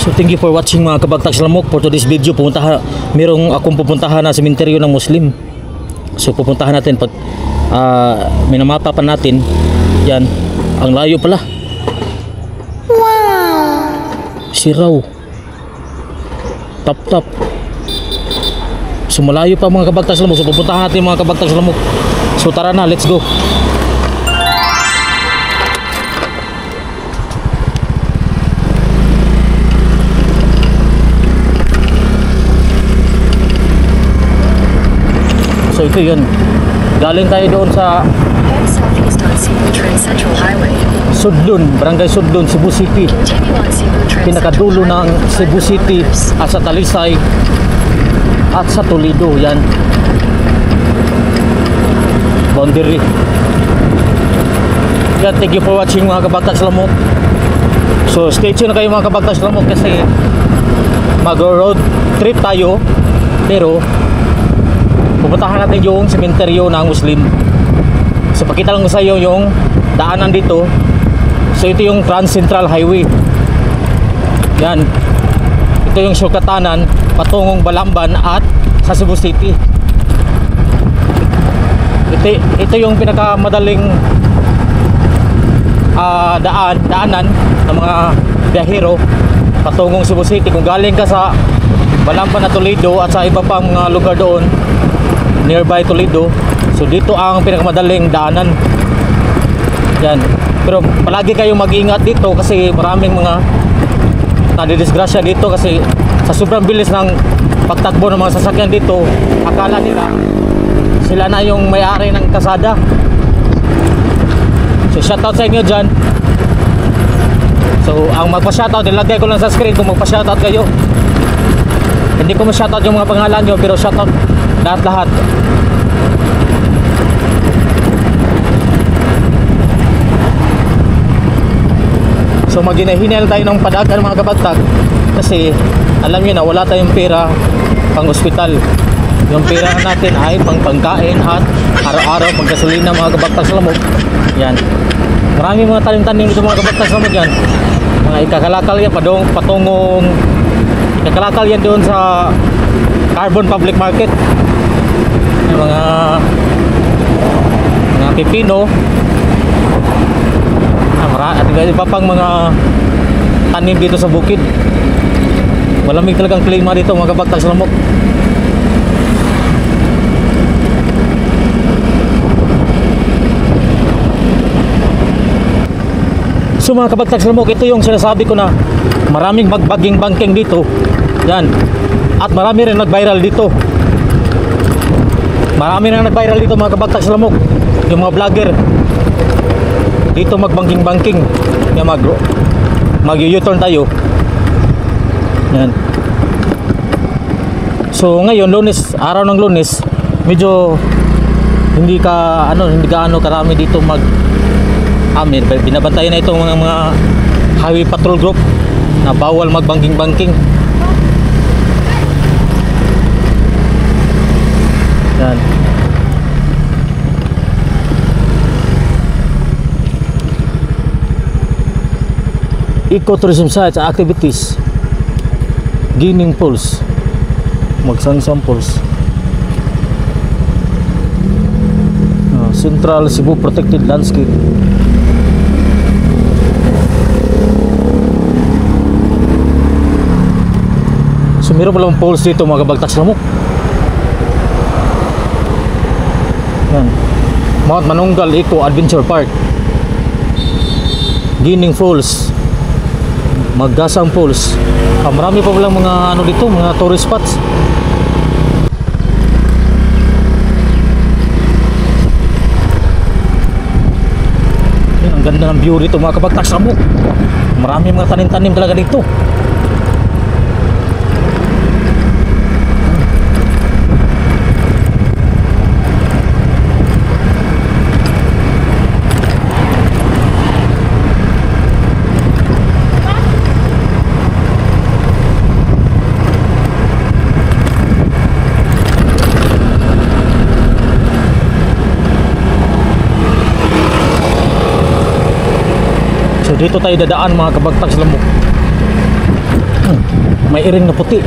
So thank you for watching mga kabagtag lamok. For today's video, merong akong pupuntahan na sementeryo ng Muslim. So pupuntahan natin pag minamapa pa natin. Yan, ang layo pala. Wow! Siraw. Tap. So malayo pa mga kabagtag lamok. So pupuntahan natin mga kabagtag lamok. So tara na, let's go. So ito yun, galing tayo doon sa Sudlun, Barangay Sudlun, Cebu City. Pinakadulo ng Cebu City at sa Talisay at sa Toledo. Yan, boundary. Yan, thank you for watching mga kabagtag lamok. So stay tuned na kayo mga kabagtag lamok kasi mag-road trip tayo, pero pupuntahan natin yung sementeryo ng Muslim. So pakita lang sa iyo yung daanan dito. So ito yung Trans Central Highway. Yan, ito yung shortcutanan patungong Balamban at sa Cebu City. Ito yung pinakamadaling daanan ng mga biyahero patungong Cebu City. Kung galing ka sa Balamban at Toledo at sa iba pang mga lugar doon nearby Toledo, so dito ang pinakamadaling daanan. Yan, pero palagi kayong mag-iingat dito kasi maraming mga nadidisgrasya dito kasi sa sobrang bilis ng pagtakbo ng mga sasakyan dito, akala nila sila na yung may-ari ng kasada. So shoutout sa inyo dyan. So ang magpa-shoutout, nilagay ko lang sa screen kung magpa-shoutout kayo. Hindi ko ma-shoutout yung mga pangalan nyo, pero shoutout lahat. So maghinahinel tayo ng padagan mga kabagtag kasi alam nyo na wala tayong pera pang ospital. Yung pera natin ay pang pangkain at araw-araw paggasolina mga kabagtag sa lamok. Yan, maraming mga tanim-tanim dito mga kabagtag sa lamok. Yan, mga ikakalakal yan, patungong ikakalakal yan doon sa Carbon Public Market. Yung mga pipino at iba pang mga tanim dito sa bukid. Malamig talagang klima dito mga kabagtag sa lamok. So mga kabagtag sa lamok, ito yung sinasabi ko na maraming magbaging banking dito. Yan, at marami rin nag-viral dito. Marami na nag-viral dito mga kabagtag sa lamok. Yung mga vlogger dito mag-banking. Yan, mag-U-turn tayo. Yan. So ngayon Lunes, araw ng Lunes, medyo hindi gaano karami dito binabantayan na itong mga highway patrol group na bawal mag-banking. Yan. Ecotourism sites activities, Gining Falls, Magsangsang Falls, Central Cebu Protected Landscape. So meron palang falls dito mga kabagtag sa lamok. Yan, Mount Manunggal Eco Adventure Park, Gining Falls, Maggasang Falls. Marami pa palang mga dito, mga tourist spots. Yan, ang ganda ng view dito mga kabagtag sa lamok. Marami mga tanim-tanim talaga dito. So dito tayo dadaan mga kabagtag sa lamok. May iring na puti.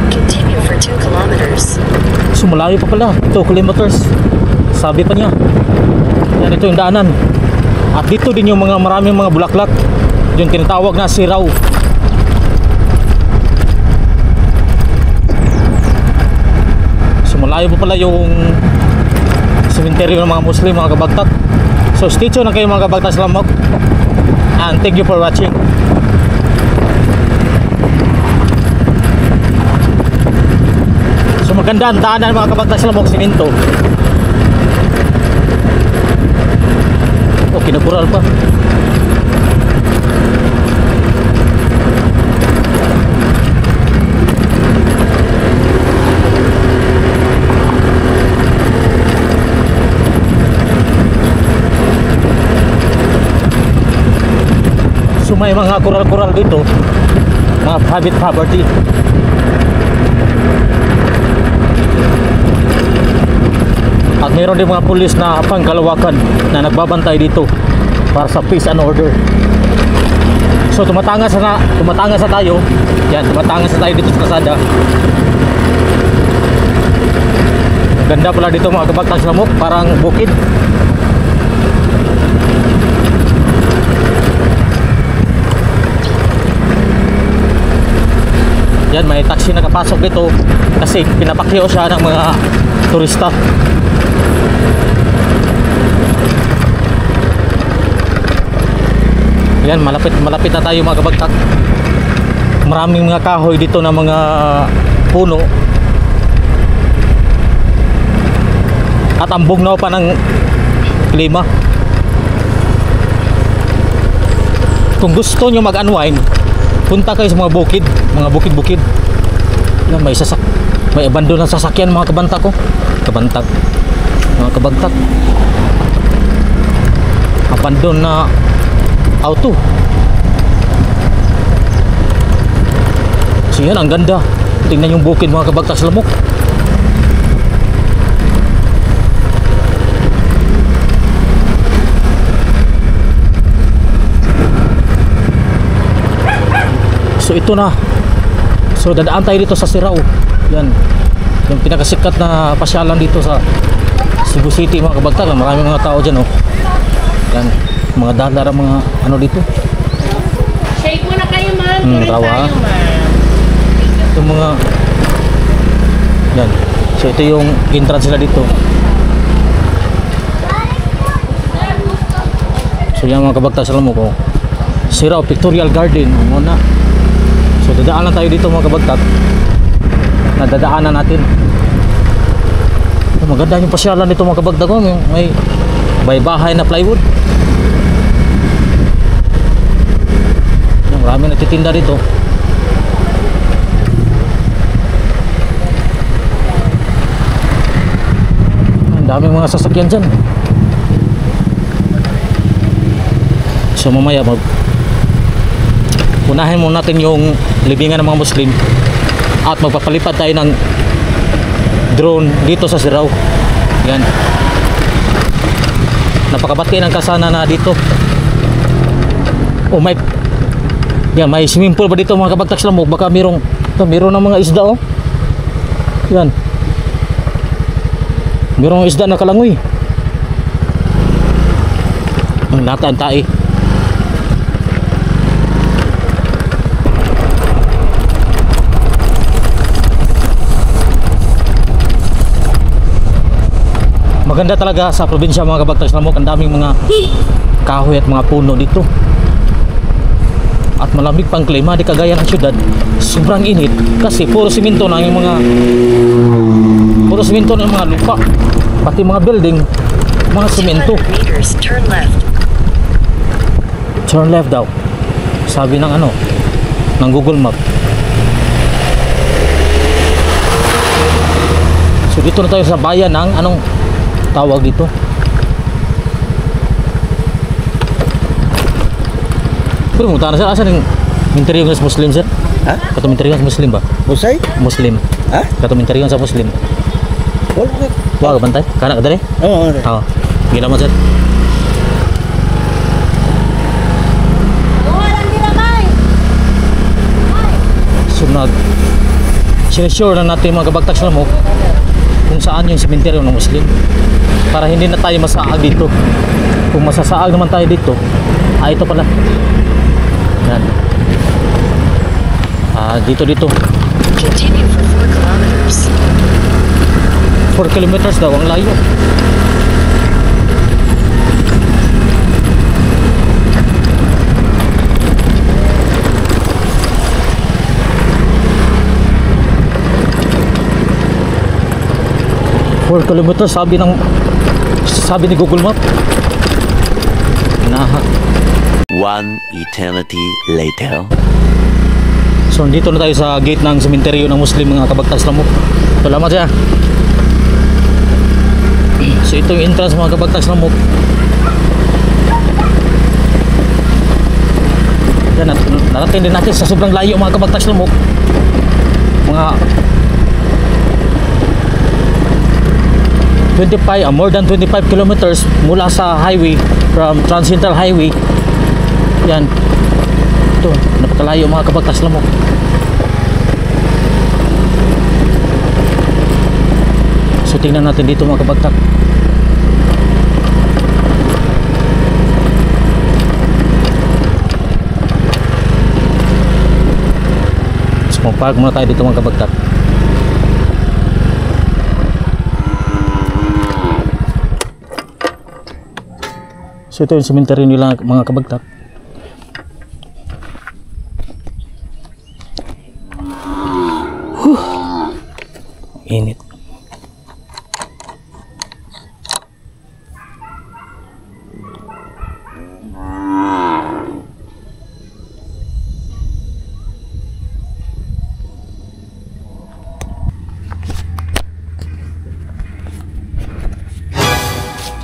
Continue for 2 kilometers. So malayo pa pala, 2 kilometers. Sabi pa niya. Yan, ito yung daanan. At dito din yung maraming mga bulaklak. Yung tinatawag na siraw. So malayo pa pala yung sementeryo ng mga Muslim, mga kabagtak. So stay tuned na kayo mga kabagtak sa Lamok. And thank you for watching. So maganda ang daanan mga kabagtak sa Lamok, siminto. Oh, kinapural pa. So may mga kural-kural dito, mga private property. At mayroon din mga pulis na pangkalawakan na nagbabantay dito para sa peace and order. So tumatangas na tayo. Yan, tumatangas na tayo dito sa kalsada. Ganda pala dito mga kabagtak sa Lamok, parang bukid. Yan, may taxi na kapasok dito kasi pinapakyaw siya ng mga turista. Yan, malapit na tayo mga kabagtak. Maraming mga kahoy dito na mga puno. At ang bugnaw pa ng klima. Kung gusto nyo mag-unwind, punta kayo sa mga bukid-bukid. Yan, may abandon na sasakyan mga kabagtak ko. Mga kabagtak. Abandon na auto. So yan, ang ganda. Tingnan yung bukid mga kabagtak sa Lamok. So ito na. So dadaan tayo dito sa Siraw. Yan, yung pinakasikat na pasyalan dito sa Cebu City mga kabagtak. Maraming mga tao dyan, oh. Yan, mga dalar, mga ano dito. Shake muna kayo, ma'am. Tawa. Ito mga yan. So ito yung entrance nila dito. So yan mga kabagtak sa Lamok, oh. Siraw Pictorial Garden muna. So dadaanan tayo dito mga kabagtak. Nadadaanan natin. Maganda yung pasyalan nito mga kabagtak, oh. May bahay na plywood. Marami nagtitinda dito. Ang daming mga sasakyan dyan. So mamaya unahin muna natin yung libingan ng mga Muslim at magpapalipad tayo ng drone dito sa Siraw. Yan, napakabati ng kasana na dito. Oh, may swimming pool pa dito mga kabagtak sa Lamok. Baka meron ng mga isda, oh. Yan, merong isda na kalangoy. Ang lataan tayo. Maganda talaga sa probinsya mga kabagtak sa Lamok. Ang daming mga kahoy at mga puno dito. At malamig pang klima, di kagaya ng syudad. Sobrang init kasi puro siminto na yung mga lupa. Pati mga building, mga siminto. Turn left daw, sabi ng ng Google Map. So dito na tayo sa bayan ng anong tawag dito? Pero mutana sir, asa ng interior ng Muslim sir? Ha? Katong interior ng Muslim ba? Usay? Muslim. Ha? Katong interior sa Muslim. Wala ka bantay? Kana ka dali? Oo. Oo. Gila mo sir. sinesure na natin mga kabagtags lamok kung saan yung sementeryo ng Muslim para hindi na tayo masaag dito. Kung masasaag naman tayo dito, ito pala yan. Dito Continue for 4 kilometers. 4 kilometers daw ang layo. Kilometers sabi ni Google Map. One eternity later. So dito na tayo sa gate ng sementeryo ng Muslim mga kabagtags lamok. Salamat siya. So ito yung entrance mga kabagtags lamok. Yan, narating din natin sa sobrang layo mga kabagtags lamok. Mga more than 25 kilometers mula sa highway, from Trans-Central Highway. Yan. Ito, napakalayo mga kabagtags lamok. So tingnan natin dito mga kabagtag. So magpark muna tayo dito mga kabagtag. So ito yung sementeryo nila mga kabagtag. Init.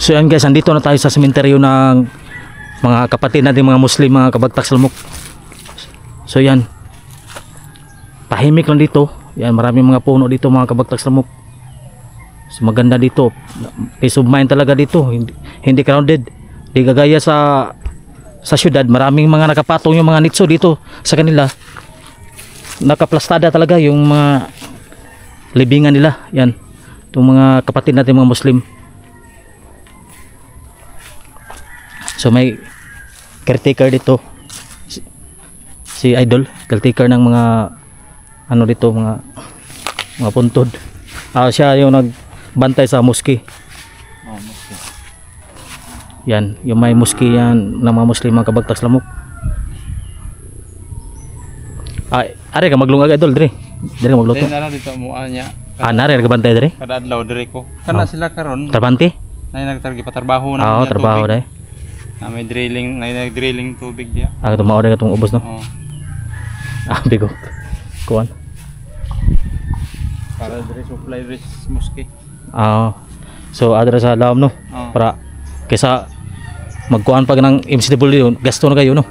So yan guys, andito na tayo sa sementeryo ng mga kapatid natin mga Muslim mga kabagtags lamok. So yan, tahimik lang dito. Yan, maraming mga puno dito mga kabagtags lamok. So maganda dito, peace of mind talaga dito, hindi crowded. Di kagaya sa syudad, maraming mga nakapatong yung mga nitso dito sa kanila. Nakaplastada talaga yung mga libingan nila. Yan, itong mga kapatid natin mga Muslim. So may caretaker dito, si Idol, caretaker ng mga ano dito, mga puntod. Siya yung nagbantay sa mosque. Yan, yung may mosque yan ng mga Muslim mga kabagtags lamok. Are ka maglungag Idol dire. Dire magluto. Dahil na dito mo niya. Nare nagbantay dire. Kada adlaw dire ko. Kana sila karon. Trabante? Nay nagtargi patrabaho na. Oo, trabaho dai. Na may drilling, nag-drilling tubig dia. Tumao na katong ubos no. Oo. Bigo. Kuan. Para dire supply ris mosque. So adra sa lawom no. Para kaysa magkuan pag ng MCW gasto na kayo no.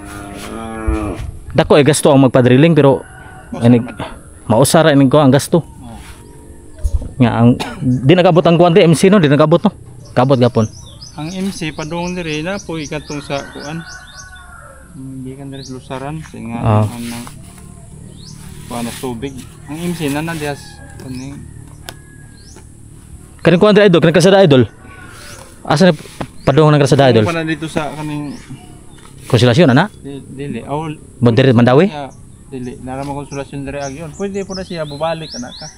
Dako gasto ang magpa-drilling pero mausara ining ko ang gasto. Nga ang di nagabot ang kuan di MC no, di nagabot no. Kabot gapon. Ang MC padung dire na po ikatong sa kuan. Hindi kan dire lusaran singa ang kuan na tubig. Ang MC na dias kaning kuan dire Idol, kaning kasada Idol. Asa ni padung ng kasada Idol? Kuan dito sa kaning Konsolasyon ana? Dili. Aw Mondere Mandawi? Dili. Nara mo konsolasyon dire agyon. Pwede po na siya bubalik anak ka.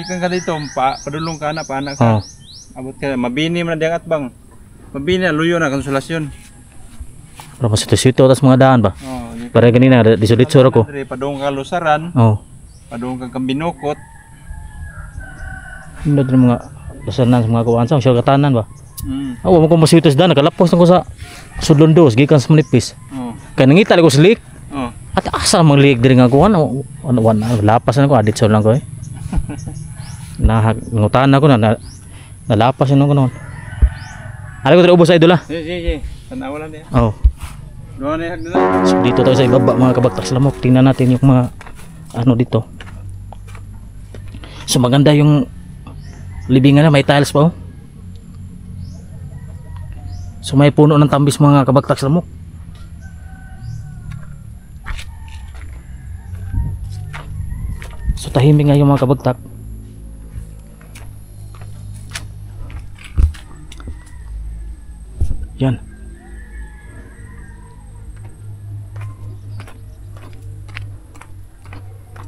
Ikan ka dito padulong ka na pa anak ka. Abot ka, mabini man diang atbang. Mabini luyo na konsolasyon. Pero mas sito tas mga daan ba? Para ganina disuditso ra ko. Padung ka lusaran. Padung ka kambinukot. Hindi din mga lusaran sa mga kuwan sa katanan ba? Awa mo ko masitos daan nakalapos na ko sa sudlon dos gikan sa manipis. Kaya nangita ko slik. At asa mang liig diri nga kuwan lapas na ko adit so lang ko eh. Ngutan ako na nalapas yun ako noon. Alam ko tayo ubos sa Idol ha? Sige. Tanawa lang niya. Doon na hagdan. So dito tayo sa ibaba mga kabagtags lamok. Tingnan natin yung mga ano dito. So maganda yung libingan na, may tiles pa oh. So may puno ng tambis mga kabagtags lamok. So tahimik nga yung mga kabagtak. Yan.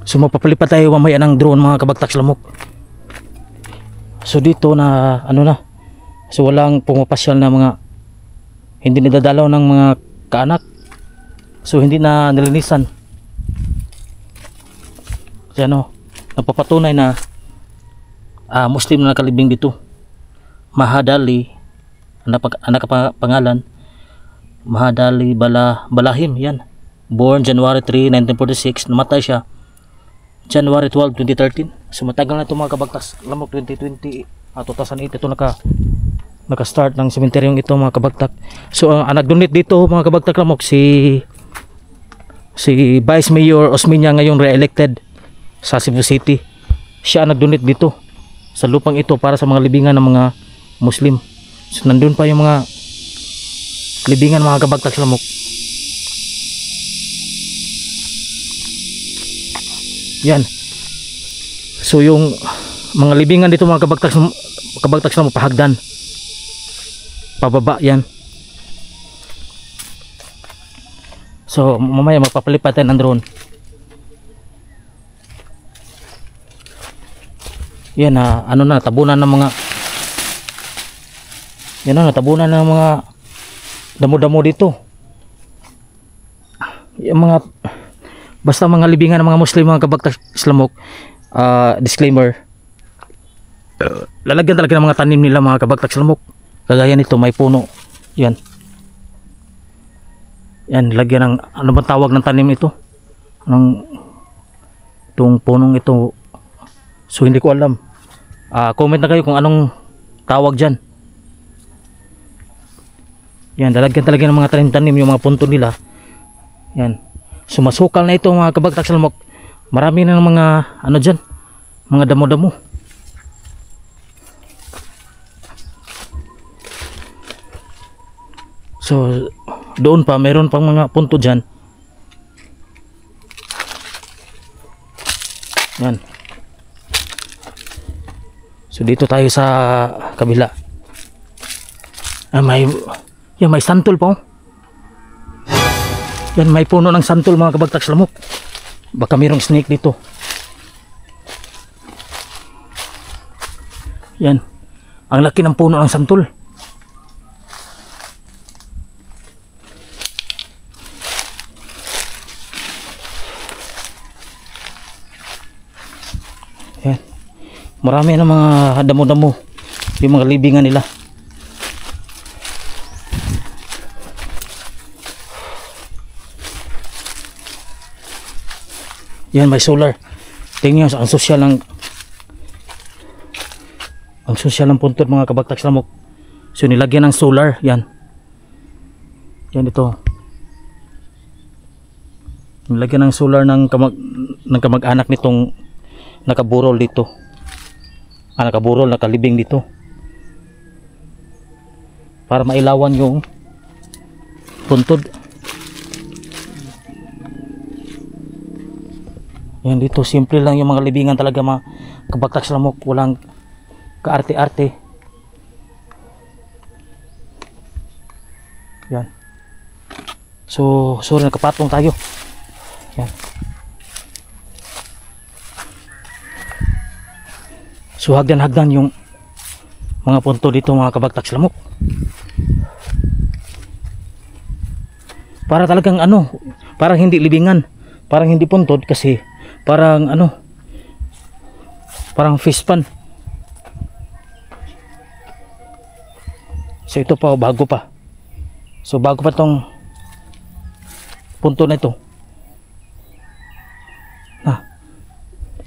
So mapapalipat tayo mamaya ng drone mga kabagtak sa lamok. So dito na ano na, so walang pumapasyal na mga, hindi nadadalaw ng mga kaanak. So hindi na nilinisan. Kasi ano, napapatunay na Muslim na nakalibing dito. Mahadali anak pangalan, Mahadali Balahim, yan. Born January 3, 1946, namatay siya January 12, 2013. So matagal na ito mga kabagtak lamok. 2020, 2008 ito naka-start ng sementeryong ito mga kabagtak. So nag-donate dito mga kabagtak lamok si Vice Mayor Osmeña, ngayon re-elected sa Cebu City. Siya nag-donate dito sa lupang ito para sa mga libingan ng mga Muslim. So nandun pa yung mga libingan mga kabagtak lamok. Yan. So yung mga libingan dito mga kabagtak lamok pahagdan pababa yan. So mamaya magpapalipat tayo ng drone. Yan na ano na, tabunan ng mga, yan na, tabunan ng mga damo-damo dito. Yung mga basta mga libingan ng mga Muslim mga kabagtak lamok, disclaimer, lalagyan talaga ng mga tanim nila mga kabagtak lamok. Kagaya nito may puno. Yan. Yan, lagyan ng ano bang tawag ng tanim ito? Itong punong ito. So hindi ko alam. Comment na kayo kung anong tawag dyan. Yan, lalagyan talaga ng mga tanim-tanim yung mga punto nila. Yan. Sumasukal na ito mga kabagtak lamok. Marami na ng mga ano dyan, mga damo-damo. So doon pa meron pang mga punto dyan. Yan. So dito tayo sa kabila. May santol pa. Yan, may puno ng santol mga kabagtak lamok. Baka mayroong snake dito. Yan. Ang laki ng puno ng santol. Yan. Marami na mga damo-damo yung mga libingan nila. Yan, may solar. Tingnan nyo ang sosyal ng puntod mga kabagtak lamok. So nilagyan ng solar. Yan. Yan ito. Nilagyan ng solar ng kamag-anak nitong nakaburol dito. Nakaburol, nakalibing dito. Para mailawan yung puntod. Yan dito, simple lang yung mga libingan talaga mga kabagtak lamok. Walang kaarte-arte. Yan. So, sorry, nakapatong tayo. Yan. So, hagdan-hagdan yung mga punto dito mga kabagtak lamok. Para talagang ano, parang hindi libingan, parang hindi puntod kasi parang ano, parang fish pan. So ito pa, bago pa. So bago pa tong punto na ito.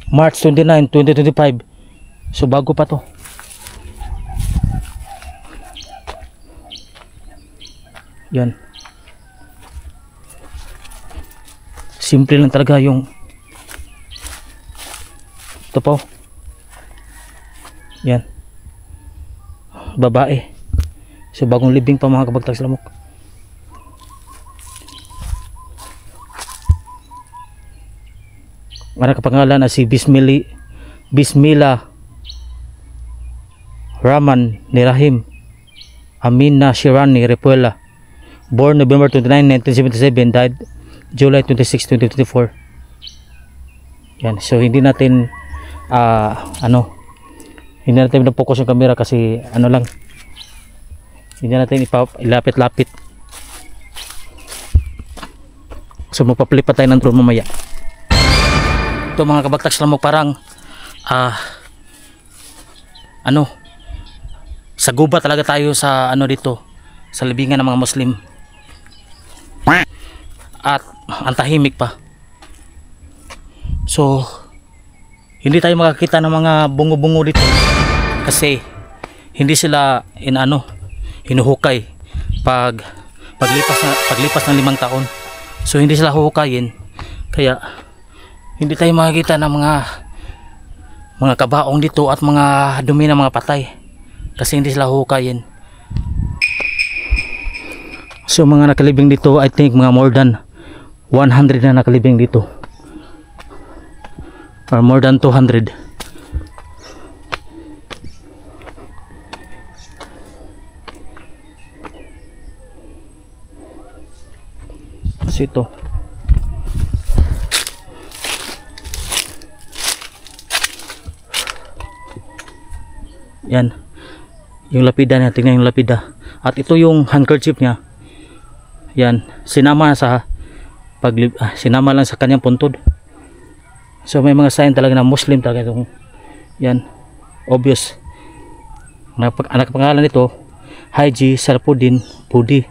March 29, 2025. So bago pa to. Yan. Simple lang talaga yung ito po. Yan. Babae. So bagong libing pa mga kabagtak lamok. Ang nakapangalan na si Bismillah Rahman Nirahim Amina Shirani Repuela, born November 29, 1977, died July 26, 2024. Yan, so hindi natin hindi natin na-focus yung camera kasi lang, hindi natin ilapit-lapit. So magpapalipat tayo ng drone mamaya. Ito mga kabagtags lamok, parang sa guba talaga tayo sa dito, sa libingan ng mga Muslim. At ang tahimik pa. So hindi tayo makakita ng mga bungo-bungo dito kasi hindi sila hinuhukay paglipas ng 5 taon. So hindi sila huhukayin, kaya hindi tayo makakita ng mga kabaong dito at mga dumi ng mga patay kasi hindi sila huhukayin. So mga nakalibing dito, I think mga more than 100 na nakalibing dito, or more than 200. Kasi ito yan yung lapida niya, tingnan yung lapida. At ito yung handkerchief niya, yan sinama lang sa kanyang puntod. So may mga sign talaga na Muslim talaga itong yan, obvious. Anak pangalan nito Haji Sarpuddin Budi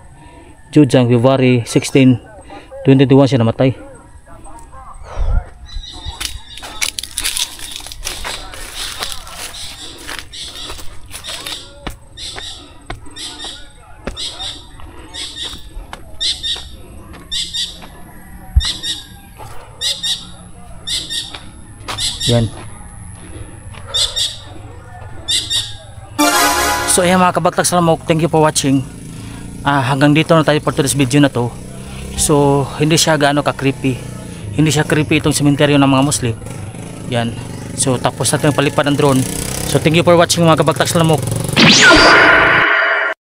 Jujang, February 16, 2021 siya namatay. Yan. So ayan mga kabagtags lamok, thank you for watching. Hanggang dito na tayo for today's video na to. So hindi siya gaano ka creepy, hindi siya creepy itong sementeryo ng mga Muslim. Yan. So tapos natin palipad ng drone. So thank you for watching mga kabagtags lamok.